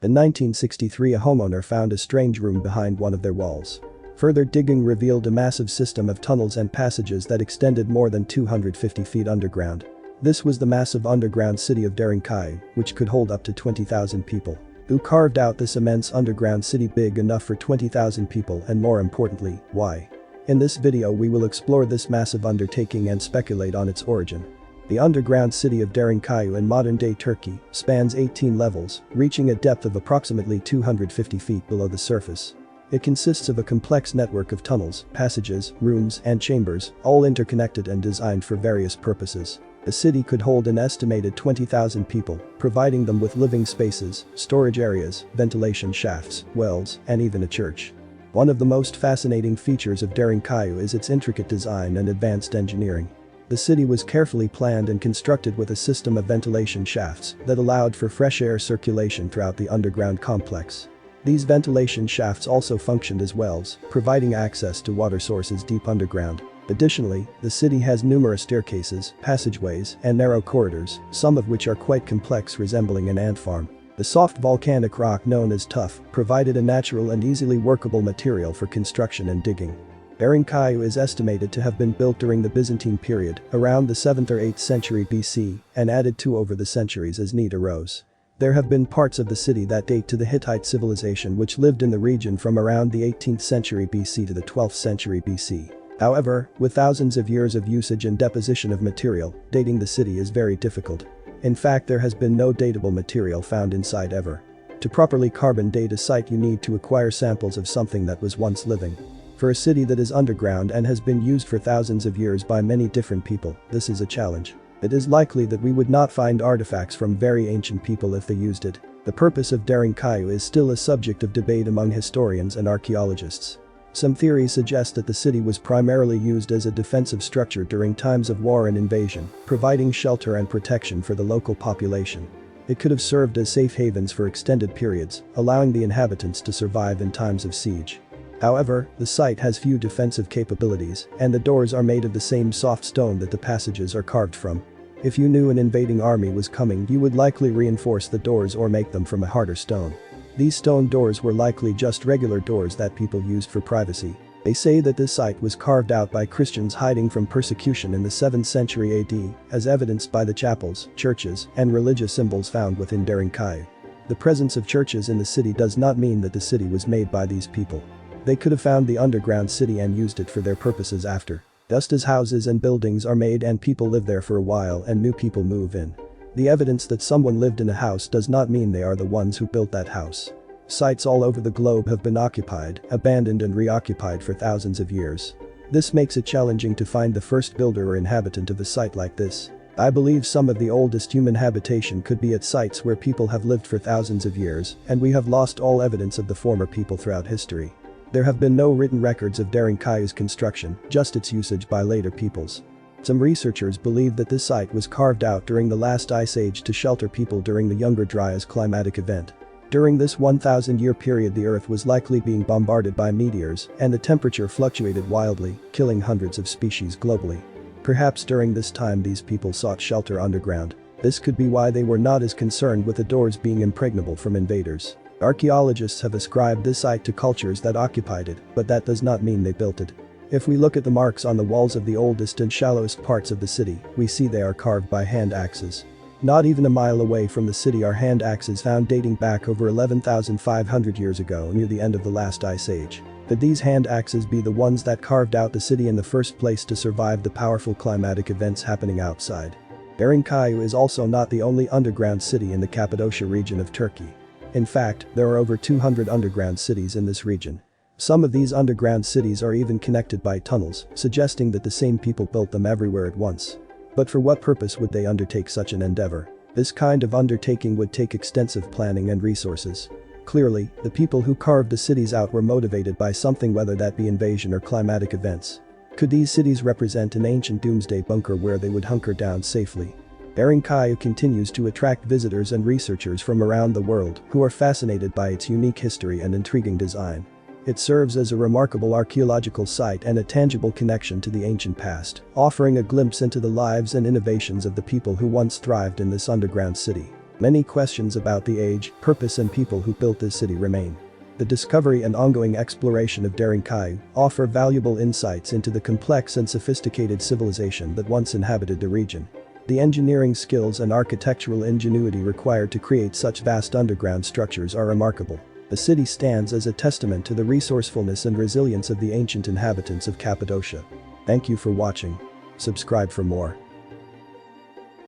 In 1963, a homeowner found a strange room behind one of their walls. Further digging revealed a massive system of tunnels and passages that extended more than 250 feet underground. This was the massive underground city of Derinkuyu, which could hold up to 20,000 people. Who carved out this immense underground city big enough for 20,000 people, and more importantly, why? In this video we will explore this massive undertaking and speculate on its origin. The underground city of Derinkuyu in modern-day Turkey spans 18 levels, reaching a depth of approximately 250 feet below the surface. It consists of a complex network of tunnels, passages, rooms, and chambers, all interconnected and designed for various purposes. The city could hold an estimated 20,000 people, providing them with living spaces, storage areas, ventilation shafts, wells, and even a church. One of the most fascinating features of Derinkuyu is its intricate design and advanced engineering. The city was carefully planned and constructed with a system of ventilation shafts that allowed for fresh air circulation throughout the underground complex. These ventilation shafts also functioned as wells, providing access to water sources deep underground. Additionally, the city has numerous staircases, passageways, and narrow corridors, some of which are quite complex, resembling an ant farm. The soft volcanic rock known as tuff provided a natural and easily workable material for construction and digging. Derinkuyu is estimated to have been built during the Byzantine period, around the 7th or 8th century BC, and added to over the centuries as need arose. There have been parts of the city that date to the Hittite civilization, which lived in the region from around the 18th century BC to the 12th century BC. However, with thousands of years of usage and deposition of material, dating the city is very difficult. In fact, there has been no datable material found inside ever. To properly carbon date a site, you need to acquire samples of something that was once living. For a city that is underground and has been used for thousands of years by many different people, this is a challenge. It is likely that we would not find artifacts from very ancient people if they used it. The purpose of Derinkuyu is still a subject of debate among historians and archaeologists. Some theories suggest that the city was primarily used as a defensive structure during times of war and invasion, providing shelter and protection for the local population. It could have served as safe havens for extended periods, allowing the inhabitants to survive in times of siege. However, the site has few defensive capabilities, and the doors are made of the same soft stone that the passages are carved from. If you knew an invading army was coming, you would likely reinforce the doors or make them from a harder stone. These stone doors were likely just regular doors that people used for privacy. They say that this site was carved out by Christians hiding from persecution in the 7th century AD, as evidenced by the chapels, churches, and religious symbols found within Derinkuyu. The presence of churches in the city does not mean that the city was made by these people. They could have found the underground city and used it for their purposes after. Just as houses and buildings are made and people live there for a while and new people move in. The evidence that someone lived in a house does not mean they are the ones who built that house. Sites all over the globe have been occupied, abandoned and reoccupied for thousands of years. This makes it challenging to find the first builder or inhabitant of a site like this. I believe some of the oldest human habitation could be at sites where people have lived for thousands of years, and we have lost all evidence of the former people throughout history. There have been no written records of Derinkuyu's construction, just its usage by later peoples. Some researchers believe that this site was carved out during the last ice age to shelter people during the Younger Dryas climatic event. During this 1,000-year period, the Earth was likely being bombarded by meteors, and the temperature fluctuated wildly, killing hundreds of species globally. Perhaps during this time these people sought shelter underground. This could be why they were not as concerned with the doors being impregnable from invaders. Archaeologists have ascribed this site to cultures that occupied it, but that does not mean they built it. If we look at the marks on the walls of the oldest and shallowest parts of the city, we see they are carved by hand axes. Not even a mile away from the city are hand axes found dating back over 11,500 years ago, near the end of the last ice age. Could these hand axes be the ones that carved out the city in the first place to survive the powerful climatic events happening outside? Derinkuyu is also not the only underground city in the Cappadocia region of Turkey. In fact, there are over 200 underground cities in this region. Some of these underground cities are even connected by tunnels, suggesting that the same people built them everywhere at once. But for what purpose would they undertake such an endeavor? This kind of undertaking would take extensive planning and resources. Clearly, the people who carved the cities out were motivated by something, whether that be invasion or climatic events. Could these cities represent an ancient doomsday bunker where they would hunker down safely? Derinkuyu continues to attract visitors and researchers from around the world who are fascinated by its unique history and intriguing design. It serves as a remarkable archaeological site and a tangible connection to the ancient past, offering a glimpse into the lives and innovations of the people who once thrived in this underground city. Many questions about the age, purpose and people who built this city remain. The discovery and ongoing exploration of Derinkuyu offer valuable insights into the complex and sophisticated civilization that once inhabited the region. The engineering skills and architectural ingenuity required to create such vast underground structures are remarkable. The city stands as a testament to the resourcefulness and resilience of the ancient inhabitants of Cappadocia. Thank you for watching. Subscribe for more.